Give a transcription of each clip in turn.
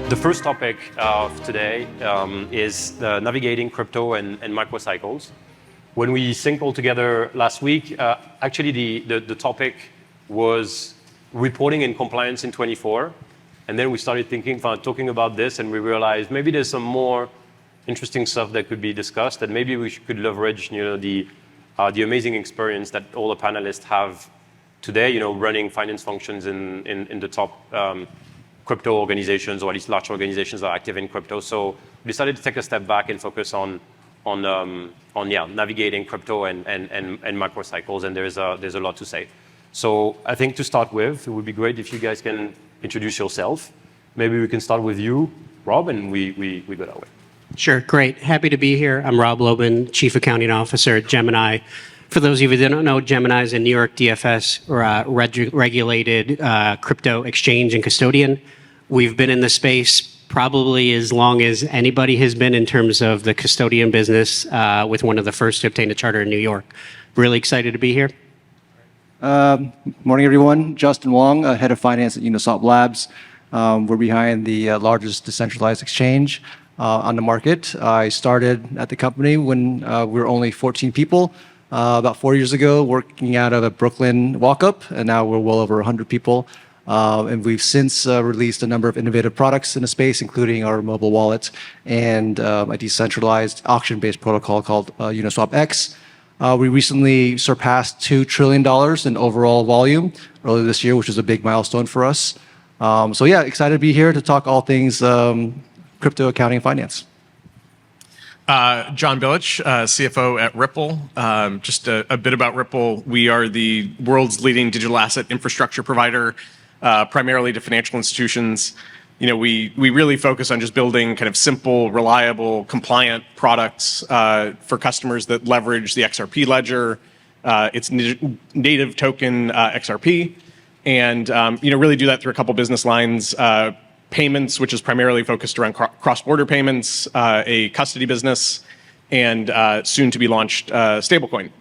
The first topic of today is navigating crypto and microcycles. When we synced all together last week, actually the topic was reporting and compliance in 24. And then we started talking about this, and we realized maybe there's some more interesting stuff that could be discussed, and maybe we could leverage the amazing experience that all the panelists have today, running finance functions in the top crypto organizations, or at least large organizations that are active in crypto. So we decided to take a step back and focus on navigating crypto and microcycles, and there's a lot to say. So I think to start with, it would be great if you guys can introduce yourself. Maybe we can start with you, Rob, and we go that way. Sure, great. Happy to be here. I'm Rob Loban, Chief Accounting Officer at Gemini. For those of you that don't know, Gemini is a New York DFS regulated crypto exchange and custodian. We've been in the space probably as long as anybody has been in terms of the custodian business, with one of the first to obtain a charter in New York. Really excited to be here. Morning, everyone. Justin Wong, Head of Finance at Uniswap Labs. We're behind the largest decentralized exchange on the market. I started at the company when we were only 14 people, about 4 years ago, working out of a Brooklyn walk-up, and now we're well over 100 people. And we've since released a number of innovative products in the space, including our mobile wallet and a decentralized auction-based protocol called Uniswap X. We recently surpassed $2 trillion in overall volume earlier this year, which is a big milestone for us. So yeah, excited to be here to talk all things crypto accounting and finance. John Bilich, CFO at Ripple. Just a bit about Ripple. We are the world's leading digital asset infrastructure provider, primarily to financial institutions. We really focus on just building kind of simple, reliable, compliant products for customers that leverage the XRP ledger, its native token XRP, and really do that through a couple business lines. Payments, which is primarily focused around cross-border payments, a custody business, and soon to be launched stablecoin.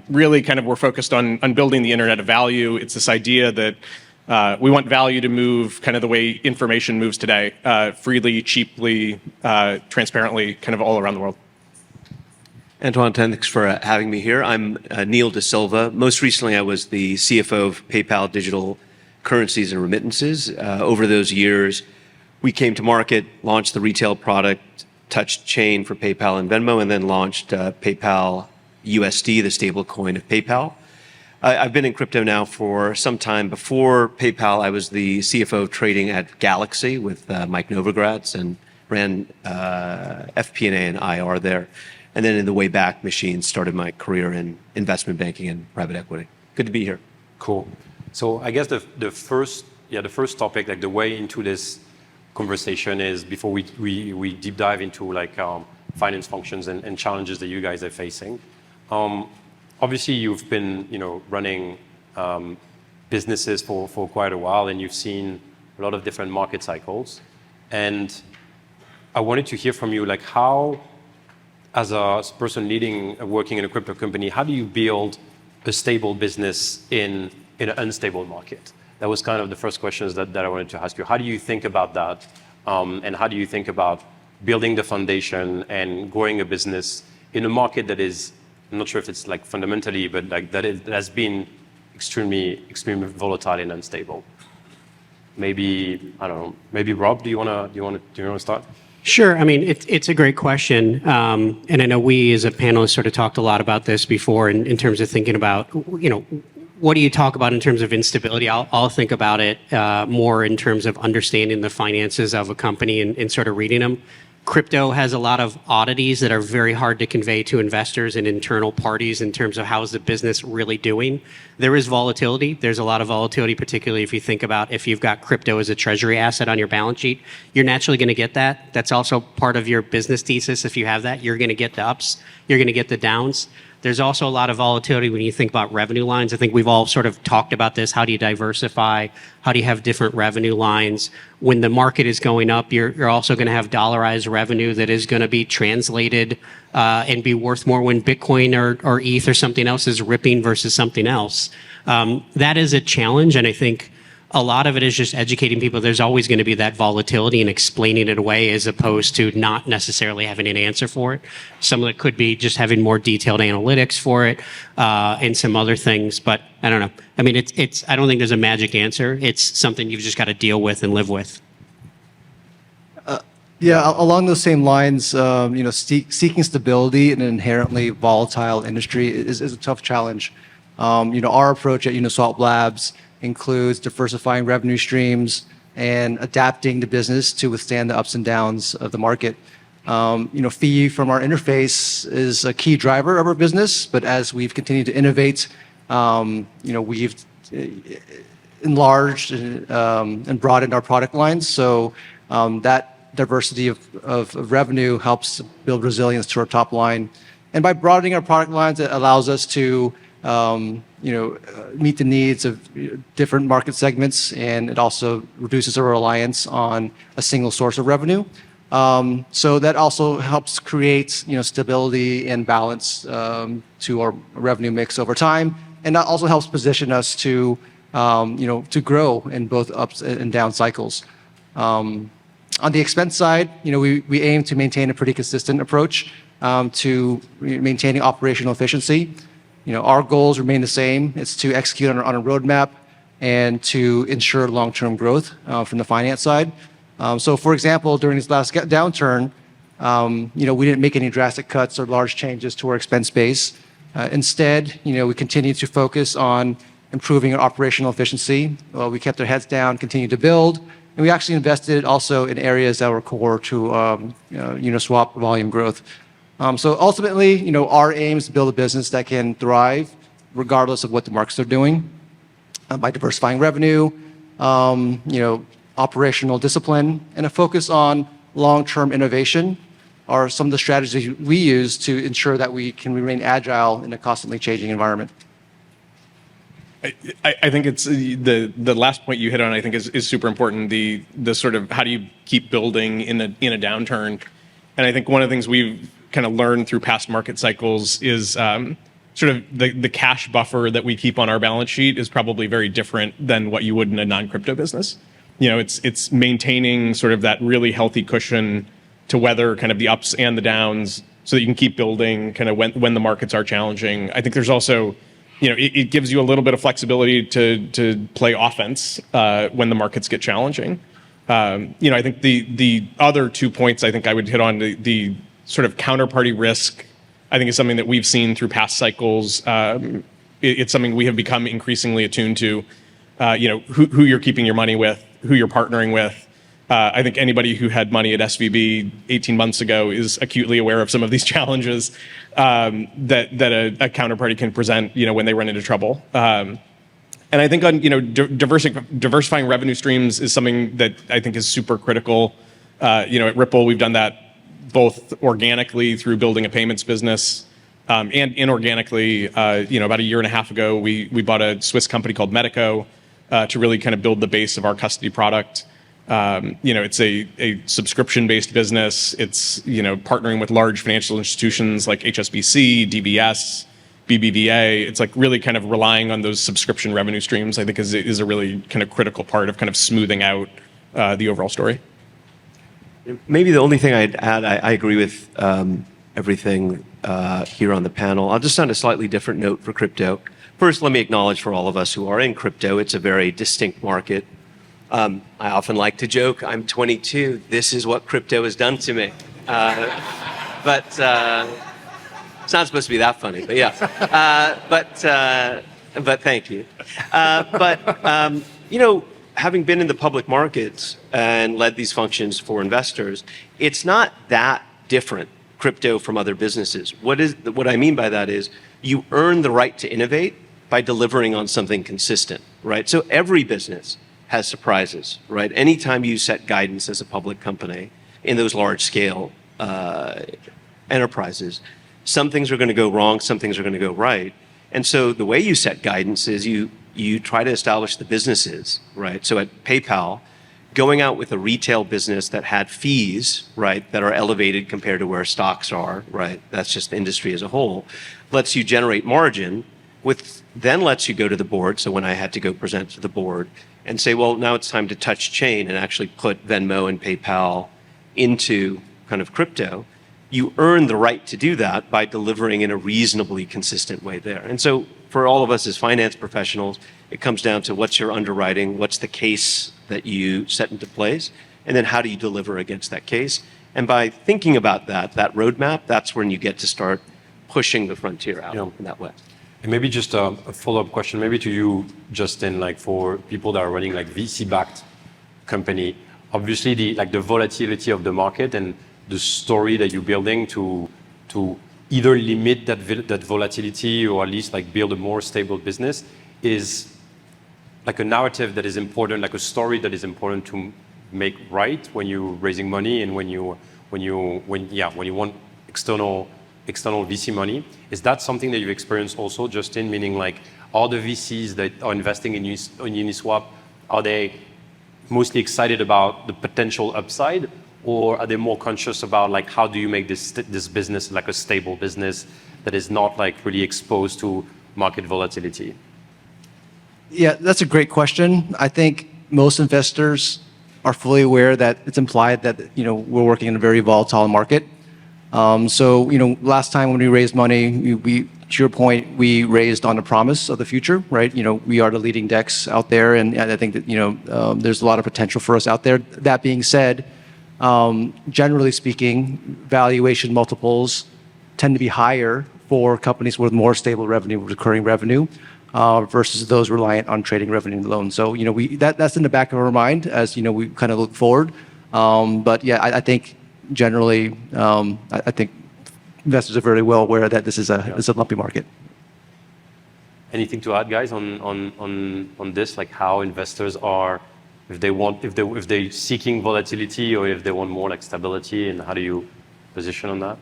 Really kind of we're focused on building the internet of value. It's this idea that we want value to move kind of the way information moves today, freely, cheaply, transparently, kind of all around the world. Antoine, thanks for having me here. I'm Neil De Silva. Most recently, I was the CFO of PayPal Digital Currencies and Remittances. Over those years, we came to market, launched the retail product, touched chain for PayPal and Venmo, and then launched PayPal USD, the stablecoin of PayPal. I've been in crypto now for some time. Before PayPal, I was the CFO of trading at Galaxy with Mike Novogratz and ran FP&A and IR there. And then in the Wayback Machine, started my career in investment banking and private equity. Good to be here. Cool. So I guess the first topic, like the way into this conversation is before we deep dive into finance functions and challenges that you guys are facing. Obviously, you've been running businesses for quite a while, and you've seen a lot of different market cycles. And I wanted to hear from you, how, as a person working in a crypto company, how do you build a stable business in an unstable market? That was kind of the first questions that I wanted to ask you. How do you think about that? And how do you think about building the foundation and growing a business in a market that is, I'm not sure if it's fundamentally, but that it has been extremely volatile and unstable? Maybe, I don't know, maybe Rob, do you want to start? Sure. I mean, it's a great question. And I know we as a panelist sort of talked a lot about this before in terms of thinking about, what do you talk about in terms of instability? I'll think about it more in terms of understanding the finances of a company and sort of reading them. Crypto has a lot of oddities that are very hard to convey to investors and internal parties in terms of how is the business really doing. There is volatility. There's a lot of volatility, particularly if you think about if you've got crypto as a treasury asset on your balance sheet, you're naturally going to get that. That's also part of your business thesis. If you have that, you're going to get the ups, you're going to get the downs. There's also a lot of volatility when you think about revenue lines. I think we've all sort of talked about this. How do you diversify? How do you have different revenue lines? When the market is going up, you're also going to have dollarized revenue that is going to be translated and be worth more when Bitcoin or ETH or something else is ripping versus something else. That is a challenge, and I think a lot of it is just educating people. There's always going to be that volatility and explaining it away as opposed to not necessarily having an answer for it. Some of it could be just having more detailed analytics for it and some other things. But I don't know. I mean, I don't think there's a magic answer. It's something you've just got to deal with and live with. Yeah, along those same lines, seeking stability in an inherently volatile industry is a tough challenge. Our approach at Uniswap Labs includes diversifying revenue streams and adapting the business to withstand the ups and downs of the market. Fee from our interface is a key driver of our business, but as we've continued to innovate, we've enlarged and broadened our product lines. So that diversity of revenue helps build resilience to our top line. And by broadening our product lines, it allows us to meet the needs of different market segments, and it also reduces our reliance on a single source of revenue. So that also helps create stability and balance to our revenue mix over time, and that also helps position us to grow in both ups and down cycles. On the expense side, we aim to maintain a pretty consistent approach to maintaining operational efficiency. Our goals remain the same. It's to execute on a roadmap and to ensure long-term growth from the finance side. So, for example, during this last downturn, we didn't make any drastic cuts or large changes to our expense base. Instead, we continued to focus on improving our operational efficiency. We kept our heads down, continued to build, and we actually invested also in areas that were core to Uniswap volume growth. So ultimately, our aim is to build a business that can thrive regardless of what the markets are doing by diversifying revenue, operational discipline, and a focus on long-term innovation are some of the strategies we use to ensure that we can remain agile in a constantly changing environment. I think it's the last point you hit on. I think is super important. The sort of how do you keep building in a downturn, and I think one of the things we've kind of learned through past market cycles is sort of the cash buffer that we keep on our balance sheet is probably very different than what you would in a non-crypto business. It's maintaining sort of that really healthy cushion to weather kind of the ups and the downs, so that you can keep building kind of when the markets are challenging. I think there's also it gives you a little bit of flexibility to play offense when the markets get challenging. I think the other 2 points I think I would hit on, the sort of counterparty risk, I think is something that we've seen through past cycles. It's something we have become increasingly attuned to. Who you're keeping your money with, who you're partnering with. I think anybody who had money at SVB 18 months ago is acutely aware of some of these challenges that a counterparty can present, when they run into trouble. And I think on diversifying revenue streams is something that I think is super critical. At Ripple, we've done that both organically through building a payments business and inorganically. About a year and a half ago, we bought a Swiss company called Medico to really kind of build the base of our custody product. It's a subscription-based business. It's partnering with large financial institutions like HSBC, DBS, BBVA. It's like really kind of relying on those subscription revenue streams. I think is a really kind of critical part of kind of smoothing out the overall story. Maybe the only thing I'd add, I agree with everything here on the panel. I'll just on a slightly different note for crypto. First, let me acknowledge for all of us who are in crypto, it's a very distinct market. I often like to joke, I'm 22, this is what crypto has done to me. But it's not supposed to be that funny, but yeah. But thank you. Having been in the public markets and led these functions for investors, it's not that different, crypto from other businesses. What I mean by that is you earn the right to innovate by delivering on something consistent, right? So every business has surprises, right? Anytime you set guidance as a public company in those large scale enterprises, some things are going to go wrong, some things are going to go right. And so the way you set guidance is you try to establish the businesses, right? So at PayPal, going out with a retail business that had fees, right, that are elevated compared to where stocks are, right? That's just the industry as a whole, lets you generate margin, then lets you go to the board. So when I had to go present to the board, and say, well, now it's time to touch chain and actually put Venmo and PayPal into kind of crypto, you earn the right to do that by delivering in a reasonably consistent way there. And so for all of us as finance professionals, it comes down to what's your underwriting, what's the case that you set into place, and then how do you deliver against that case? And by thinking about that roadmap, that's when you get to start pushing the frontier out in that way. And maybe just a follow-up question, maybe to you, Justin, like for people that are running like VC-backed company, obviously the volatility of the market and the story that you're building to either limit that volatility or at least like build a more stable business is like a narrative that is important, like a story that is important to make right when you're raising money and when you want external VC money. Is that something that you've experienced also, Justin? Meaning like all the VCs that are investing in Uniswap, are they mostly excited about the potential upside, or are they more conscious about like how do you make this business like a stable business that is not like really exposed to market volatility? Yeah, that's a great question. I think most investors are fully aware that it's implied that we're working in a very volatile market. So last time when we raised money, we to your point, we raised on the promise of the future, right? We are the leading DEX out there, and I think that there's a lot of potential for us out there. That being said, generally speaking, valuation multiples tend to be higher for companies with more stable revenue, recurring revenue, versus those reliant on trading revenue alone. So that's in the back of our mind as we kind of look forward. But yeah, I think generally, I think investors are very well aware that this is a lumpy market. Anything to add, guys, on this, like how investors are, if they're seeking volatility or if they want more like stability, and how do you position on that?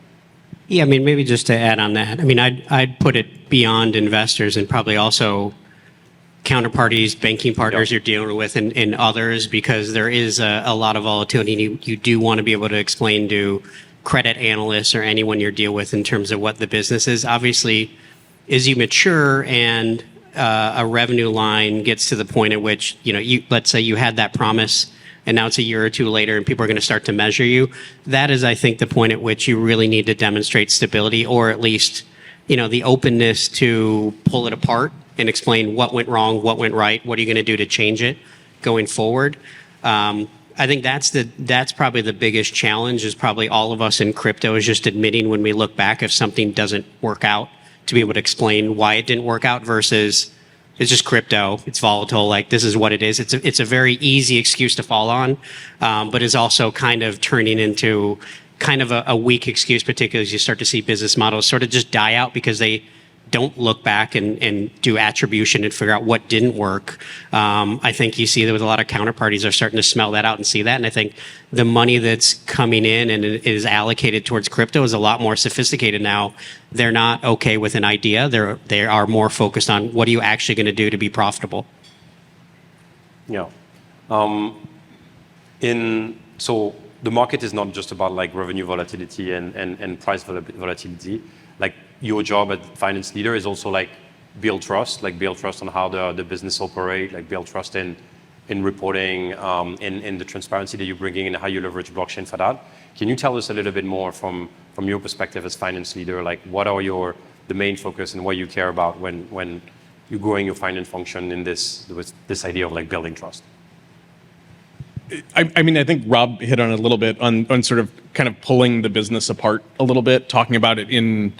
Yeah, I mean, maybe just to add on that, I mean, I'd put it beyond investors and probably also counterparties, banking partners you're dealing with, and others, because there is a lot of volatility. You do want to be able to explain to credit analysts or anyone you deal with in terms of what the business is. Obviously, as you mature and a revenue line gets to the point at which let's say you had that promise, and now it's a year or two later and people are going to start to measure you. That is, I think, the point at which you really need to demonstrate stability, or at least, the openness to pull it apart and explain what went wrong, what went right, what are you going to do to change it going forward. I think that's probably the biggest challenge, is probably all of us in crypto is just admitting when we look back if something doesn't work out, to be able to explain why it didn't work out versus it's just crypto, it's volatile, like this is what it is. It's a very easy excuse to fall on, but is also kind of turning into kind of a weak excuse, particularly as you start to see business models sort of just die out because they don't look back and do attribution and figure out what didn't work. I think you see that with a lot of counterparties are starting to smell that out and see that. And I think the money that's coming in and is allocated towards crypto is a lot more sophisticated now. They're not okay with an idea. They are more focused on what are you actually going to do to be profitable. Yeah. So the market is not just about like revenue volatility and price volatility. Like your job as finance leader is also like build trust on how the business operate, like build trust in reporting, in the transparency that you're bringing and how you leverage blockchain for that. Can you tell us a little bit more from your perspective as finance leader, like what are the main focus and what you care about when you're growing your finance function in this idea of like building trust? I mean, I think Rob hit on it a little bit on sort of kind of pulling the business apart a little bit, talking about it in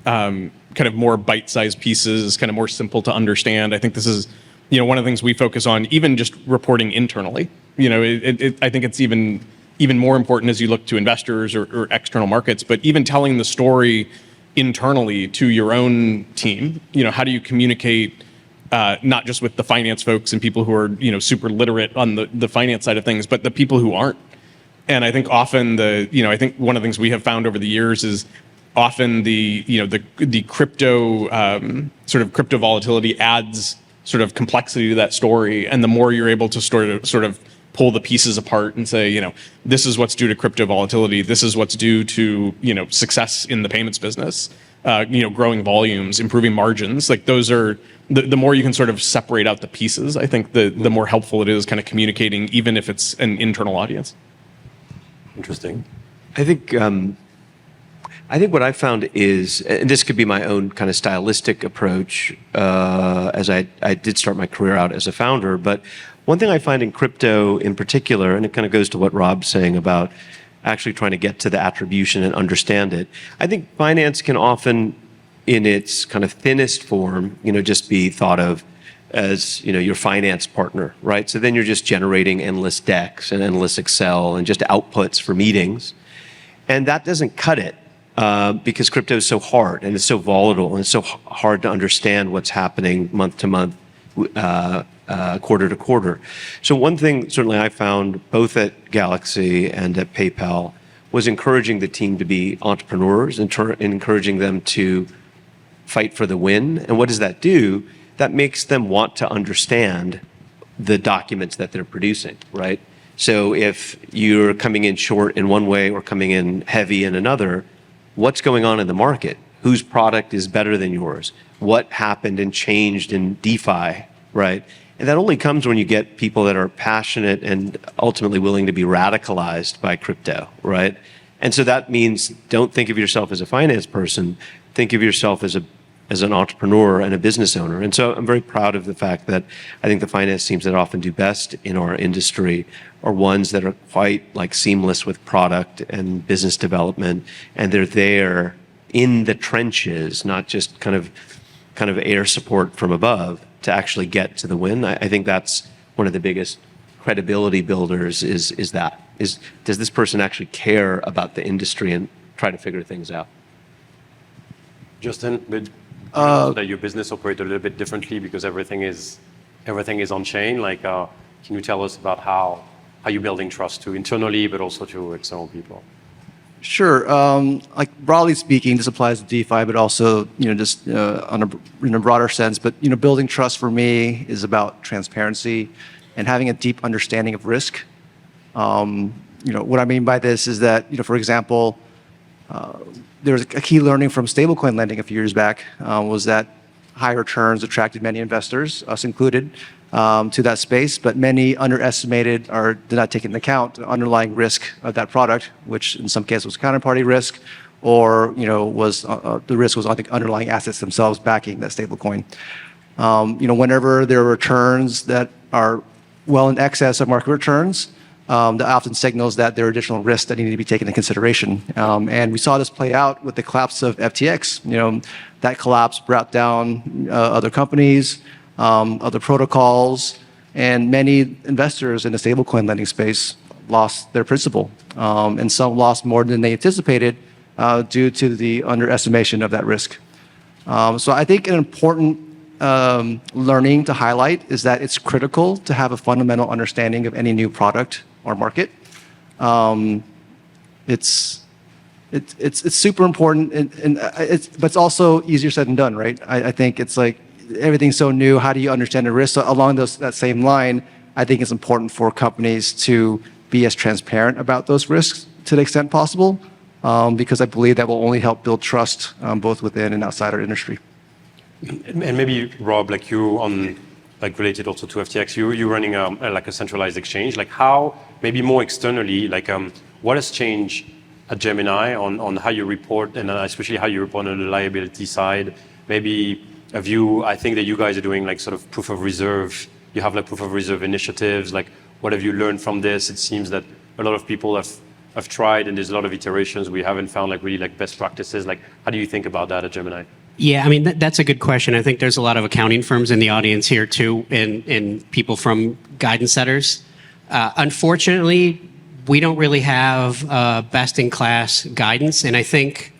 kind of more bite-sized pieces, kind of more simple to understand. I think this is, one of the things we focus on, even just reporting internally. I think it's even more important as you look to investors or external markets, but even telling the story internally to your own team. How do you communicate not just with the finance folks and people who are super literate on the finance side of things, but the people who aren't. And I think often I think one of the things we have found over the years is often the crypto sort of crypto volatility adds sort of complexity to that story, and the more you're able to sort of pull the pieces apart and say, this is what's due to crypto volatility, this is what's due to success in the payments business. growing volumes, improving margins. Like those are the more you can sort of separate out the pieces, I think the more helpful it is kind of communicating, even if it's an internal audience. Interesting. I think what I found is, and this could be my own kind of stylistic approach, as I did start my career out as a founder, but one thing I find in crypto in particular, and it kind of goes to what Rob's saying about actually trying to get to the attribution and understand it. I think finance can often, in its kind of thinnest form, just be thought of as, your finance partner, right? So then you're just generating endless decks and endless Excel and just outputs for meetings. And that doesn't cut it because crypto is so hard and it's so volatile and it's so hard to understand what's happening month to month, quarter to quarter. So one thing certainly I found both at Galaxy and at PayPal was encouraging the team to be entrepreneurs and encouraging them to fight for the win. And what does that do? That makes them want to understand the documents that they're producing, right? So if you're coming in short in one way or coming in heavy in another, what's going on in the market? Whose product is better than yours? What happened and changed in DeFi, right? And that only comes when you get people that are passionate and ultimately willing to be radicalized by crypto, right? And so that means don't think of yourself as a finance person, think of yourself as an entrepreneur and a business owner. And so I'm very proud of the fact that I think the finance teams that often do best in our industry are ones that are quite like seamless with product and business development, and they're there in the trenches, not just kind of air support from above to actually get to the win. I think that's one of the biggest credibility builders is does this person actually care about the industry and try to figure things out? Justin, but that your business operates a little bit differently because everything is on chain. Like, can you tell us about how you're building trust to internally, but also to external people? Sure. Like broadly speaking, this applies to DeFi, but also just in a broader sense. But building trust for me is about transparency and having a deep understanding of risk. What I mean by this is that for example, there was a key learning from stablecoin lending a few years back was that high returns attracted many investors, us included, to that space, but many underestimated or did not take into account the underlying risk of that product, which in some cases was counterparty risk, or was the risk was on the underlying assets themselves backing that stablecoin. Whenever there are returns that are well in excess of market returns, that often signals that there are additional risks that need to be taken into consideration. And we saw this play out with the collapse of FTX. That collapse brought down other companies, other protocols, and many investors in the stablecoin lending space lost their principal. And some lost more than they anticipated due to the underestimation of that risk. So I think an important learning to highlight is that it's critical to have a fundamental understanding of any new product or market. It's super important, but it's also easier said than done, right? I think it's like everything's so new. How do you understand the risk? So along that same line, I think it's important for companies to be as transparent about those risks to the extent possible, because I believe that will only help build trust both within and outside our industry. And maybe Rob, like you on like related also to FTX, you're running like a centralized exchange. Like how maybe more externally, like what has changed at Gemini on how you report and especially how you report on the liability side? Maybe a view. I think that you guys are doing like sort of proof of reserve. You have like proof of reserve initiatives. Like what have you learned from this? It seems that a lot of people have tried and there's a lot of iterations. We haven't found like really like best practices. Like how do you think about that at Gemini? Yeah, I mean, that's a good question. I think there's a lot of accounting firms in the audience here too, and people from guidance setters. Unfortunately, we don't really have best-in-class guidance, and I think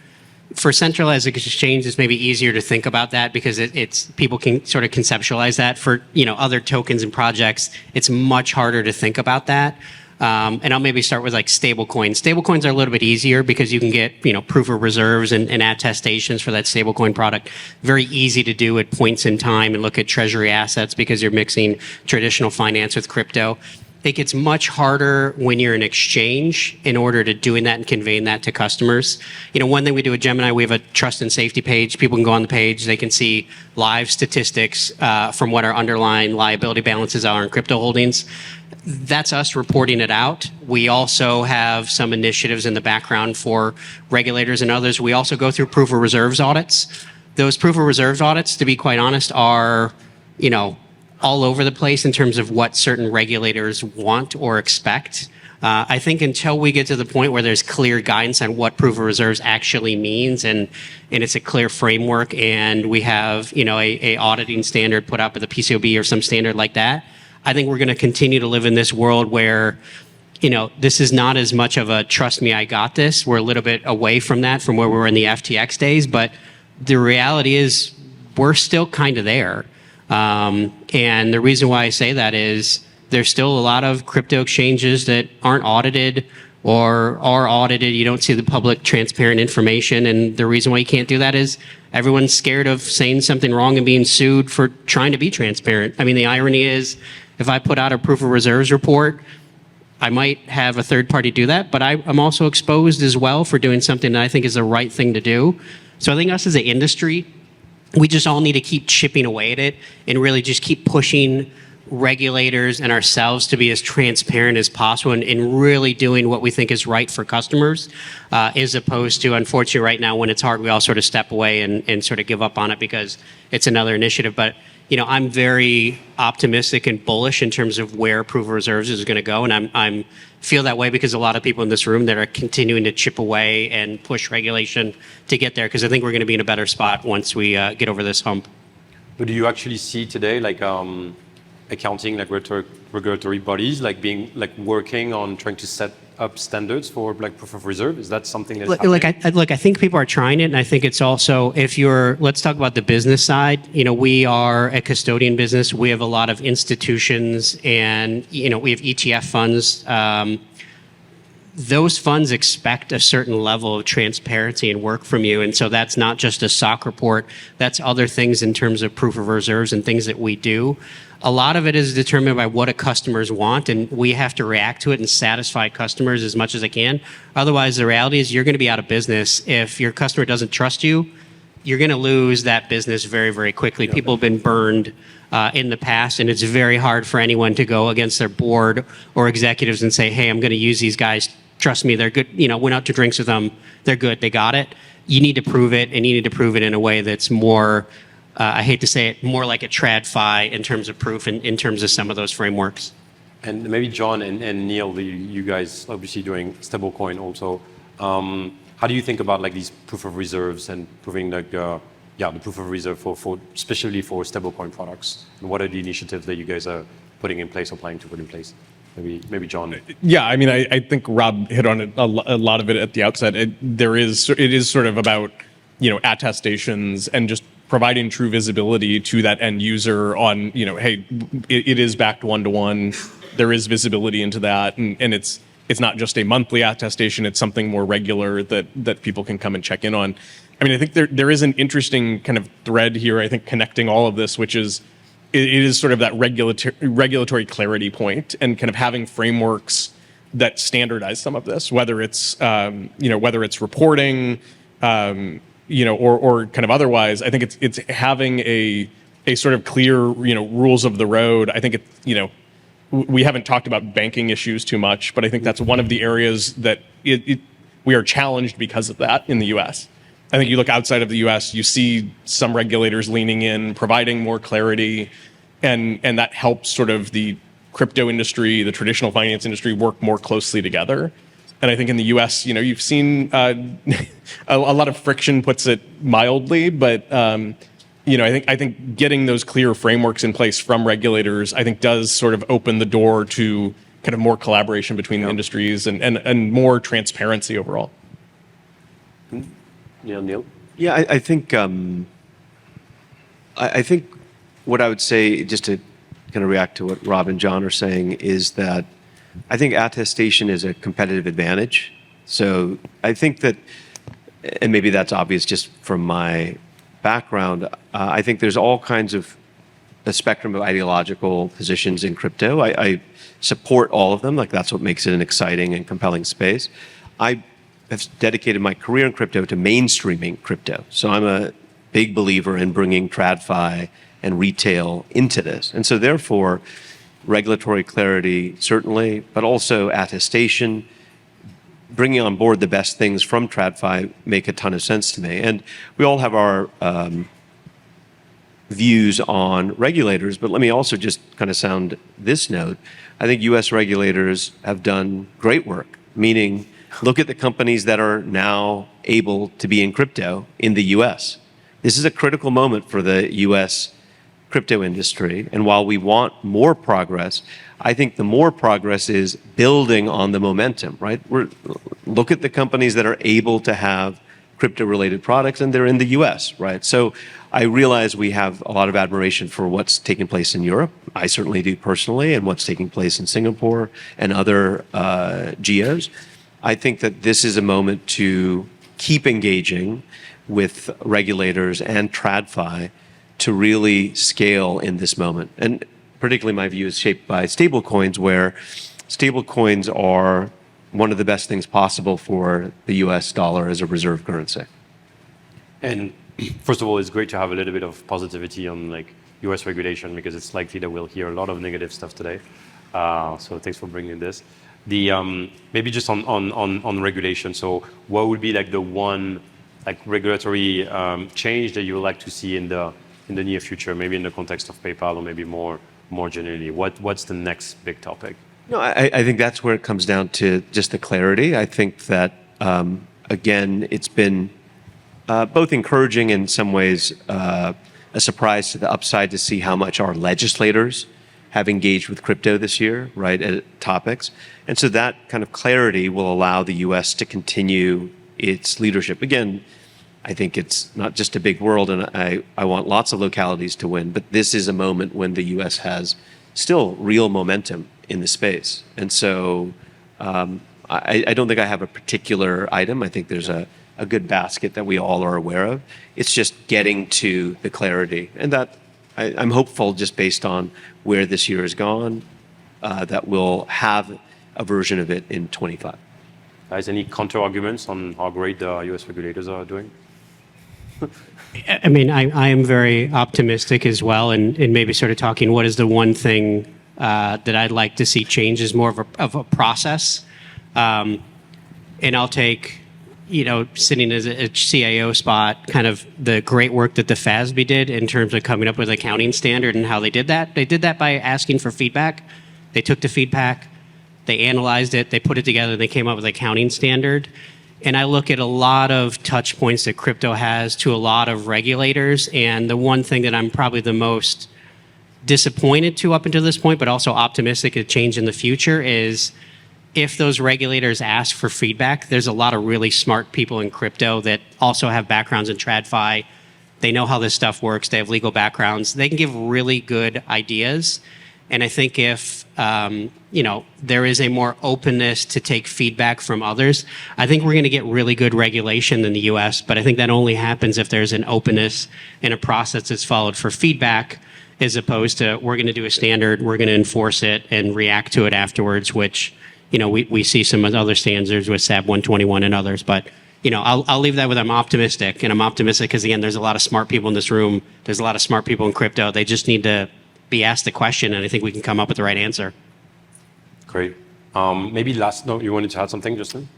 for centralized exchange, it's maybe easier to think about that because it's people can sort of conceptualize that. For other tokens and projects, it's much harder to think about that. And I'll maybe start with like stablecoins. Stablecoins are a little bit easier because you can get proof of reserves and attestations for that stablecoin product. Very easy to do at points in time and look at treasury assets because you're mixing traditional finance with crypto. it gets much harder when you're an exchange in order to doing that and conveying that to customers. One thing we do at Gemini, we have a trust and safety page. People can go on the page. They can see live statistics from what our underlying liability balances are in crypto holdings. That's us reporting it out. We also have some initiatives in the background for regulators and others. We also go through proof of reserves audits. Those proof of reserves audits, to be quite honest, are, all over the place in terms of what certain regulators want or expect. I think until we get to the point where there's clear guidance on what proof of reserves actually means and it's a clear framework and we have, a auditing standard put out by the PCOB or some standard like that, I think we're going to continue to live in this world where, this is not as much of a trust me, I got this. We're a little bit away from that, from where we were in the FTX days, but the reality is we're still kind of there. And the reason why I say that is there's still a lot of crypto exchanges that aren't audited or are audited. You don't see the public transparent information. And the reason why you can't do that is everyone's scared of saying something wrong and being sued for trying to be transparent. I mean, the irony is if I put out a proof of reserves report, I might have a third party do that, but I'm also exposed as well for doing something that I think is the right thing to do. So I think us as an industry, we just all need to keep chipping away at it and really just keep pushing regulators and ourselves to be as transparent as possible and really doing what we think is right for customers, as opposed to, unfortunately, right now when it's hard, we all sort of step away and sort of give up on it because it's another initiative. But I'm very optimistic and bullish in terms of where proof of reserves is going to go, and I'm feel that way because a lot of people in this room that are continuing to chip away and push regulation to get there, because I think we're going to be in a better spot once we get over this hump. But do you actually see today, accounting, regulatory bodies, being working on trying to set up standards for proof of reserve? Is that something that's happening? I think people are trying it, and I think it's also, let's talk about the business side. We are a custodian business. We have a lot of institutions, and we have ETF funds. Those funds expect a certain level of transparency and work from you, and so that's not just a SOC report. That's other things in terms of proof of reserves and things that we do. A lot of it is determined by what customers want, and we have to react to it and satisfy customers as much as I can. Otherwise, the reality is you're going to be out of business. If your customer doesn't trust you, you're going to lose that business very, very quickly. Yeah. People have been burned in the past, and it's very hard for anyone to go against their board or executives and say, hey, I'm going to use these guys. Trust me, they're good. Went out to drinks with them. They're good. They got it. You need to prove it, and you need to prove it in a way that's more, I hate to say it, more like a TradFi in terms of proof and in terms of some of those frameworks. And maybe John and Neil, you guys obviously doing stablecoin also. How do you think about these proof of reserves and proving the proof of reserve for especially for stablecoin products? And what are the initiatives that you guys are putting in place or planning to put in place? Maybe John. Yeah, I mean, I think Rob hit on it, a lot of it at the outset. It is sort of about attestations and just providing true visibility to that end user on hey, it is backed one-to-one. There is visibility into that, and it's not just a monthly attestation. It's something more regular that people can come and check in on. I mean, I think there is an interesting kind of thread here, I think, connecting all of this, which is it is sort of that regulatory clarity point and kind of having frameworks that standardize some of this, whether it's reporting, or kind of otherwise. I think it's having a sort of clear, rules of the road. I think we haven't talked about banking issues too much, but I think that's one of the areas that we are challenged because of that in the U.S. I think you look outside of the U.S., you see some regulators leaning in, providing more clarity, and that helps sort of the crypto industry, the traditional finance industry work more closely together. And I think in the U.S., you've seen a lot of friction, puts it mildly, but I think getting those clear frameworks in place from regulators, I think, does sort of open the door to kind of more collaboration between the industries and more transparency overall. Neil? Yeah, I think I think what I would say, just to kind of react to what Rob and John are saying, is that I think attestation is a competitive advantage. So I think that, and maybe that's obvious just from my background, I think there's all kinds of a spectrum of ideological positions in crypto. I support all of them. Like that's what makes it an exciting and compelling space. I have dedicated my career in crypto to mainstreaming crypto. So I'm a big believer in bringing TradFi and retail into this. And so therefore, regulatory clarity, certainly, but also attestation, bringing on board the best things from TradFi make a ton of sense to me. And we all have our views on regulators, but let me also just kind of sound this note. I think US regulators have done great work, meaning look at the companies that are now able to be in crypto in the US. This is a critical moment for the US crypto industry. And while we want more progress, I think the more progress is building on the momentum, right? Look at the companies that are able to have crypto-related products, and they're in the US, right? So I realize we have a lot of admiration for what's taking place in Europe. I certainly do personally, and what's taking place in Singapore and other geos. I think that this is a moment to keep engaging with regulators and TradFi to really scale in this moment. And particularly my view is shaped by stablecoins, where stablecoins are one of the best things possible for the US dollar as a reserve currency. And first of all, it's great to have a little bit of positivity on like US regulation, because it's likely that we'll hear a lot of negative stuff today. So thanks for bringing this. Maybe just on regulation. So what would be like the one like regulatory change that you would like to see in the near future, maybe in the context of PayPal, or maybe more generally? What's the next big topic? No, I think that's where it comes down to just the clarity. I think that, again, it's been both encouraging in some ways, a surprise to the upside to see how much our legislators have engaged with crypto this year, right, at topics. And so that kind of clarity will allow the US to continue its leadership. Again, I think it's not just a big world, and I want lots of localities to win, but this is a moment when the US has still real momentum in the space. And so I don't think I have a particular item. I think there's a good basket that we all are aware of. It's just getting to the clarity. And that I'm hopeful, just based on where this year has gone, that we'll have a version of it in 25. Guys, any counter arguments on how great the US regulators are doing? I mean, I am very optimistic as well, and maybe sort of talking, what is the one thing that I'd like to see change is more of a process. And I'll take, sitting as a CIO spot, kind of the great work that the FASB did in terms of coming up with an accounting standard and how they did that. They did that by asking for feedback. They took the feedback, they analyzed it, they put it together, and they came up with an accounting standard. And I look at a lot of touch points that crypto has to a lot of regulators. And the one thing that I'm probably the most disappointed to up until this point, but also optimistic to change in the future, is if those regulators ask for feedback. There's a lot of really smart people in crypto that also have backgrounds in TradFi. They know how this stuff works. They have legal backgrounds. They can give really good ideas. And I think if there is a more openness to take feedback from others, I think we're going to get really good regulation in the US. But I think that only happens if there's an openness and a process that's followed for feedback, as opposed to we're going to do a standard, we're going to enforce it and react to it afterwards, which we see some other standards with SAB 121 and others. But I'll leave that with I'm optimistic, and I'm optimistic because again, there's a lot of smart people in this room. There's a lot of smart people in crypto. They just need to be asked the question, and I think we can come up with the right answer. Great. Maybe you wanted to add something, Justin?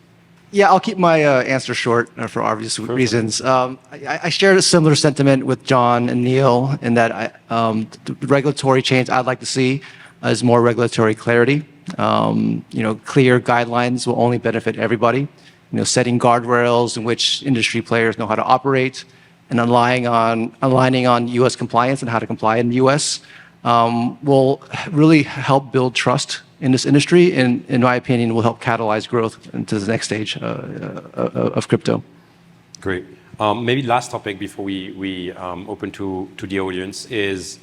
Yeah, I'll keep my answer short for obvious reasons. I shared a similar sentiment with John and Neil in that the regulatory change I'd like to see is more regulatory clarity. Clear guidelines will only benefit everybody. Setting guardrails in which industry players know how to operate, and aligning on U.S. compliance and how to comply in the U.S. Will really help build trust in this industry, and in my opinion, will help catalyze growth into the next stage of crypto. Great. Maybe last topic before we open to the audience is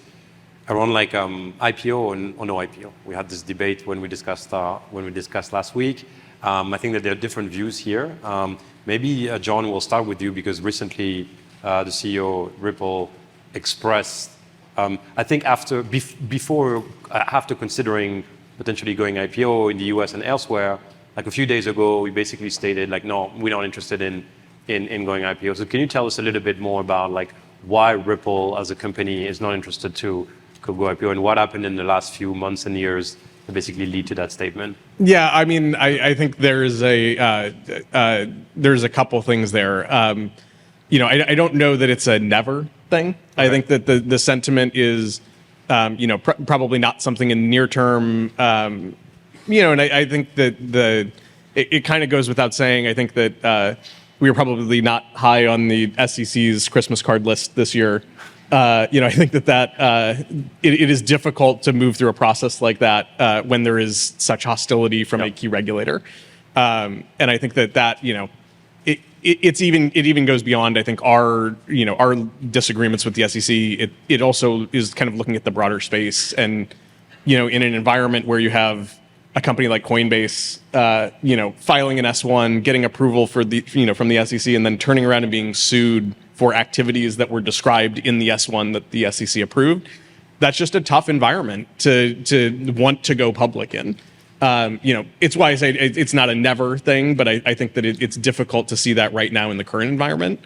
around IPO or no IPO. We had this debate when we discussed last week. I think that there are different views here. Maybe John, we'll start with you, because recently the CEO Ripple expressed I think after considering potentially going IPO in the US and elsewhere, like a few days ago, we basically stated like, no, we're not interested in going IPO. So can you tell us a little bit more about like why Ripple as a company is not interested to go IPO, and what happened in the last few months and years to basically lead to that statement? Yeah, I mean, I think there's a couple things there. I don't know that it's a never thing. Okay. I think that the sentiment is, probably not something in near term. And I think that it kind of goes without saying. I think that we were probably not high on the SEC's Christmas card list this year. I think that it is difficult to move through a process like that when there is such hostility from a key regulator. And I think that it even goes beyond, I think, our disagreements with the SEC. It also is kind of looking at the broader space, and in an environment where you have a company like Coinbase, filing an S1, getting approval from the SEC, and then turning around and being sued for activities that were described in the S1 that the SEC approved. That's just a tough environment to want to go public in. It's why I say it's not a never thing, but I think that it's difficult to see that right now in the current environment,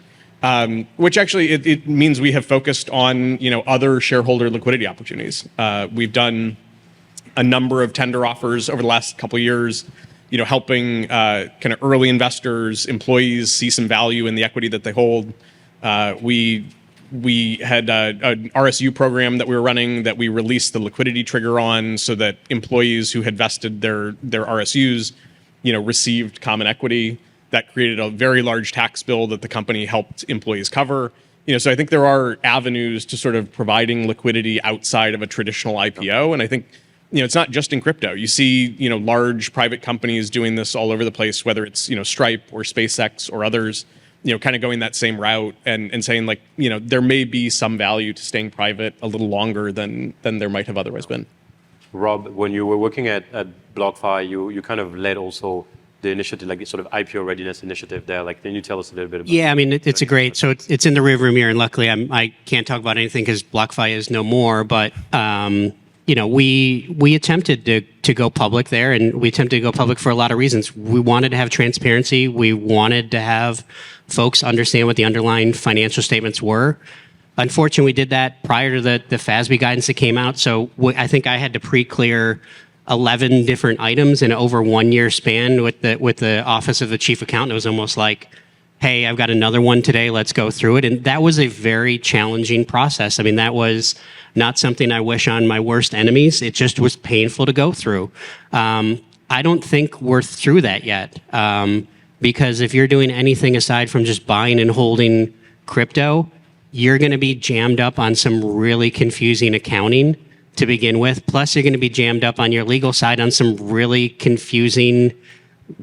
which actually it means we have focused on other shareholder liquidity opportunities. We've done a number of tender offers over the last couple of years, helping kind of early investors, employees see some value in the equity that they hold. We had an RSU program that we were running that we released the liquidity trigger on, so that employees who had vested their RSUs, received common equity. That created a very large tax bill that the company helped employees cover. So I think there are avenues to sort of providing liquidity outside of a traditional IPO, and I think it's not just in crypto. You see, large private companies doing this all over the place, whether it's Stripe or SpaceX or others. Kind of going that same route and saying like, there may be some value to staying private a little longer than there might have otherwise been. Rob, when you were working at BlockFi, you kind of led also the initiative, like the sort of IPO readiness initiative there. Like, can you tell us a little bit about? Yeah, I mean, it's a great. So it's in the rearview mirror, and luckily I can't talk about anything because BlockFi is no more. But we attempted to go public there, and we attempted to go public for a lot of reasons. We wanted to have transparency. We wanted to have folks understand what the underlying financial statements were. Unfortunately, we did that prior to the FASB guidance that came out. So I think I had to pre-clear 11 different items in over 1 year span with the Office of the Chief Accountant. It was almost like, hey, I've got another one today, let's go through it. And that was a very challenging process. I mean, that was not something I wish on my worst enemies. It just was painful to go through. I don't think we're through that yet. Because if you're doing anything aside from just buying and holding crypto, you're going to be jammed up on some really confusing accounting to begin with. Plus, you're going to be jammed up on your legal side on some really confusing,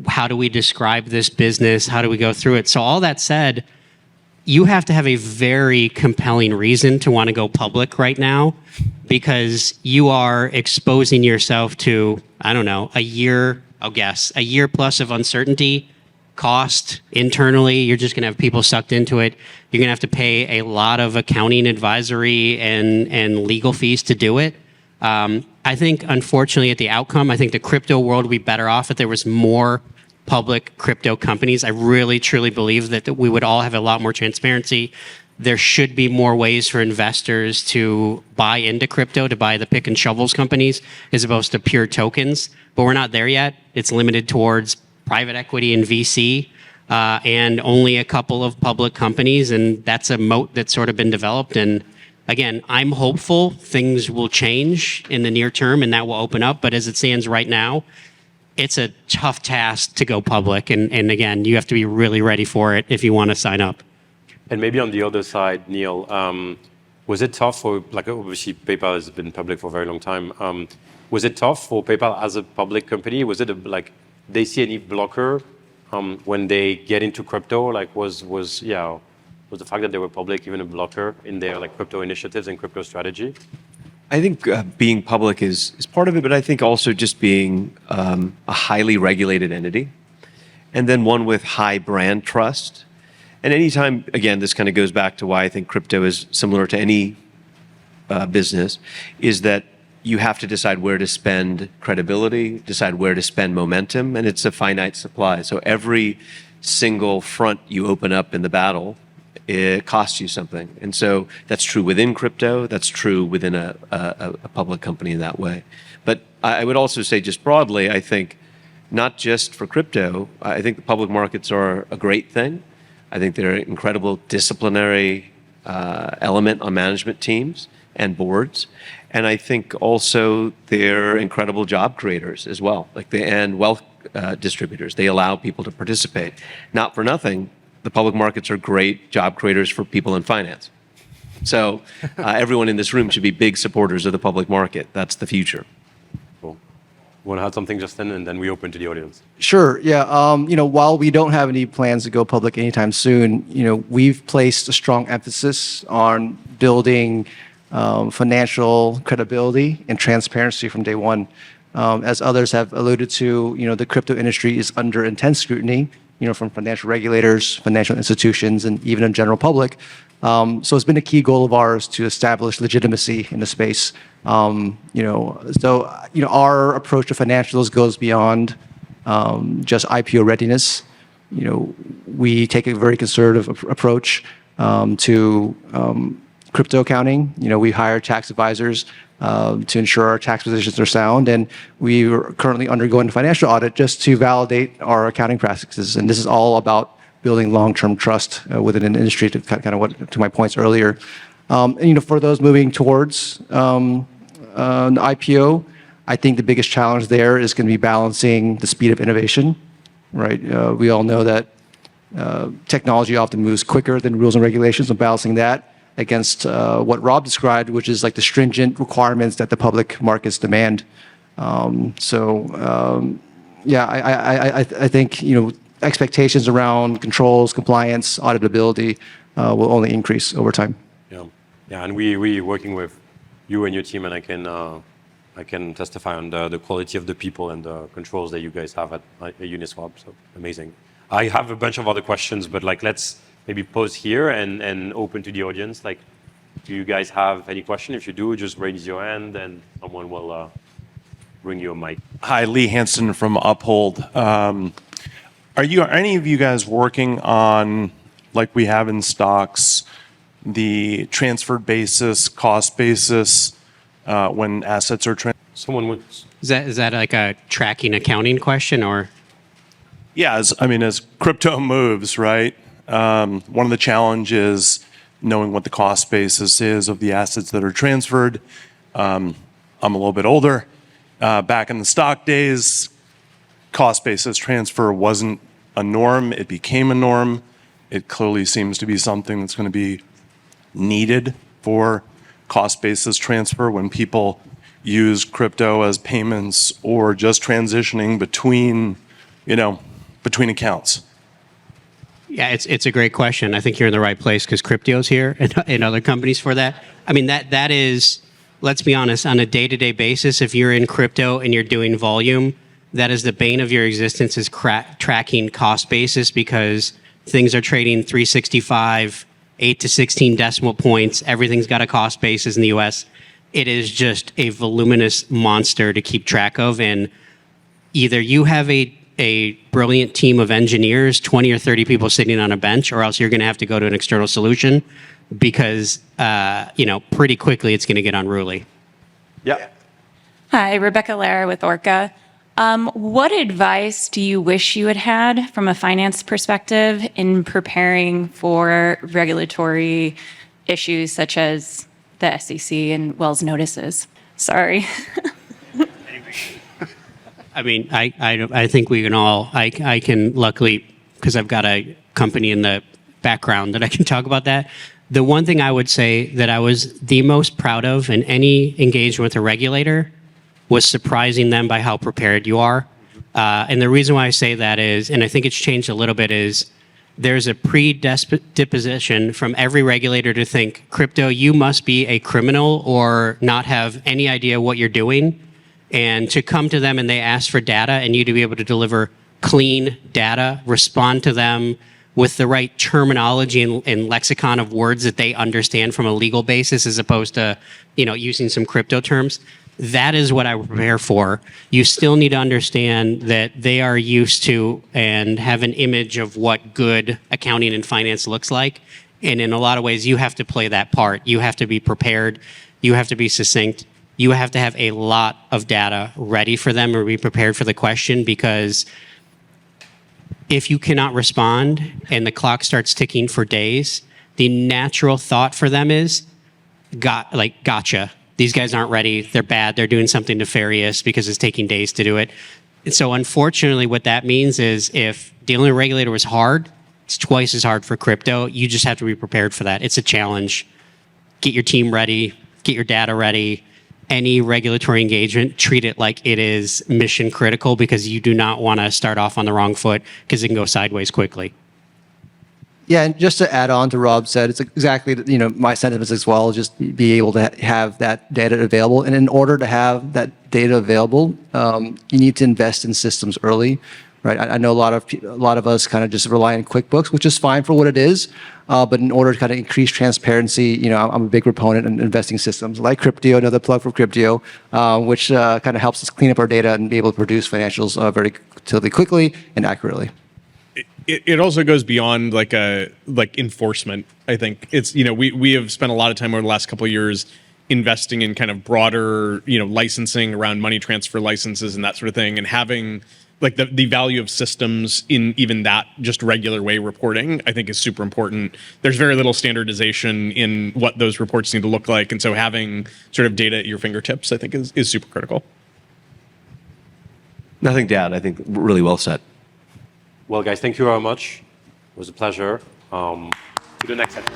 how do we describe this business? How do we go through it? So all that said, you have to have a very compelling reason to want to go public right now, because you are exposing yourself to, I don't know, a year plus of uncertainty, cost internally. You're just going to have people sucked into it. You're going to have to pay a lot of accounting advisory and legal fees to do it. I think, unfortunately, at the outcome, I think the crypto world would be better off if there was more public crypto companies. I really, truly believe that we would all have a lot more transparency. There should be more ways for investors to buy into crypto, to buy the pick and shovels companies, as opposed to pure tokens. But we're not there yet. It's limited towards private equity and VC, and only a couple of public companies, and that's a moat that's sort of been developed. And again, I'm hopeful things will change in the near term and that will open up. But as it stands right now, it's a tough task to go public. And again, you have to be really ready for it if you want to sign up. And maybe on the other side, Neil, was it tough for, like, obviously PayPal has been public for a very long time. Was it tough for PayPal as a public company? Was it like, they see any blocker when they get into crypto? Like, was the fact that they were public even a blocker in their like crypto initiatives and crypto strategy? I think being public is part of it, but I think also just being a highly regulated entity, and then one with high brand trust. And anytime, again, this kind of goes back to why I think crypto is similar to any business is that you have to decide where to spend credibility, decide where to spend momentum, and it's a finite supply. So every single front you open up in the battle, it costs you something. And so that's true within crypto, that's true within a public company in that way. But I would also say just broadly, I think not just for crypto, I think the public markets are a great thing. I think they're an incredible disciplinary element on management teams and boards. And I think also they're incredible job creators as well, and wealth distributors. They allow people to participate. Not for nothing, the public markets are great job creators for people in finance. So everyone in this room should be big supporters of the public market. That's the future. Cool. Want to add something, Justin, and then we open to the audience. Sure. Yeah. While we don't have any plans to go public anytime soon, we've placed a strong emphasis on building financial credibility and transparency from day one. As others have alluded to, the crypto industry is under intense scrutiny, from financial regulators, financial institutions, and even the general public. So it's been a key goal of ours to establish legitimacy in the space. Our approach to financials goes beyond just IPO readiness. We take a very conservative approach to crypto accounting. We hire tax advisors to ensure our tax positions are sound, and we are currently undergoing a financial audit just to validate our accounting practices. And this is all about building long-term trust within an industry. To my points earlier, for those moving towards an IPO, I think the biggest challenge there is going to be balancing the speed of innovation. Right? We all know that technology often moves quicker than rules and regulations, and balancing that against what Rob described, which is like the stringent requirements that the public markets demand. I think expectations around controls, compliance, auditability will only increase over time. Yeah, and we working with you and your team, and I can testify on the quality of the people and the controls that you guys have at Uniswap. So amazing. I have a bunch of other questions, but let's maybe pause here and open to the audience. Do you guys have any question? If you do, just raise your hand and someone will bring you a mic. Hi, Lee Hansen from Uphold. Are any of you guys working on, like we have in stocks, the transferred basis, cost basis when assets are transferred? Someone would. Is that like a tracking accounting question, or? Yeah, as crypto moves, right? One of the challenges knowing what the cost basis is of the assets that are transferred. I'm a little bit older. Back in the stock days, cost basis transfer wasn't a norm. It became a norm. It clearly seems to be something that's going to be needed for cost basis transfer when people use crypto as payments or just transitioning between accounts. Yeah, it's a great question. I think you're in the right place because Cryptio's here and other companies for that. I mean, that is, let's be honest, on a day-to-day basis, if you're in crypto and you're doing volume, that is the bane of your existence is tracking cost basis because things are trading 365, 8 to 16 decimal points. Everything's got a cost basis in the US. It is just a voluminous monster to keep track of. And either you have a brilliant team of engineers, 20 or 30 people sitting on a bench, or else you're going to have to go to an external solution because, pretty quickly it's going to get unruly. Yeah. Hi, Rebecca Lara with Orca. What advice do you wish you had had from a finance perspective in preparing for regulatory issues such as the SEC and Wells notices? Sorry. I mean, I think we can all, I can luckily, because I've got a company in the background that I can talk about that. The one thing I would say that I was the most proud of in any engagement with a regulator was surprising them by how prepared you are. And the reason why I say that is, and I think it's changed a little bit, is there's a predisposition from every regulator to think, crypto, you must be a criminal or not have any idea what you're doing. And to come to them and they ask for data and you to be able to deliver clean data, respond to them with the right terminology and lexicon of words that they understand from a legal basis, as opposed to, using some crypto terms. That is what I would prepare for. You still need to understand that they are used to and have an image of what good accounting and finance looks like. And in a lot of ways, you have to play that part. You have to be prepared. You have to be succinct. You have to have a lot of data ready for them or be prepared for the question, because if you cannot respond and the clock starts ticking for days, the natural thought for them is, gotcha. These guys aren't ready. They're bad. They're doing something nefarious because it's taking days to do it. And so unfortunately, what that means is if dealing with a regulator was hard, it's twice as hard for crypto. You just have to be prepared for that. It's a challenge. Get your team ready. Get your data ready. Any regulatory engagement, treat it like it is mission critical, because you do not want to start off on the wrong foot, because it can go sideways quickly. Yeah, and just to add on to Rob said, it's exactly my sentiments as well. Just be able to have that data available, and in order to have that data available, you need to invest in systems early, right? I know a lot of us kind of just rely on QuickBooks, which is fine for what it is, but in order to kind of increase transparency, I'm a big proponent in investing systems like Cryptio, another plug for Cryptio, which kind of helps us clean up our data and be able to produce financials relatively quickly and accurately. It also goes beyond like enforcement. I think it's, we have spent a lot of time over the last couple of years investing in kind of broader, licensing around money transfer licenses and that sort of thing, and having like the value of systems in even that just regular way reporting, I think is super important. There's very little standardization in what those reports need to look like. And so having sort of data at your fingertips, I think is super critical. Nothing to add. I think really well said. Well, guys, thank you very much. It was a pleasure. To the next session.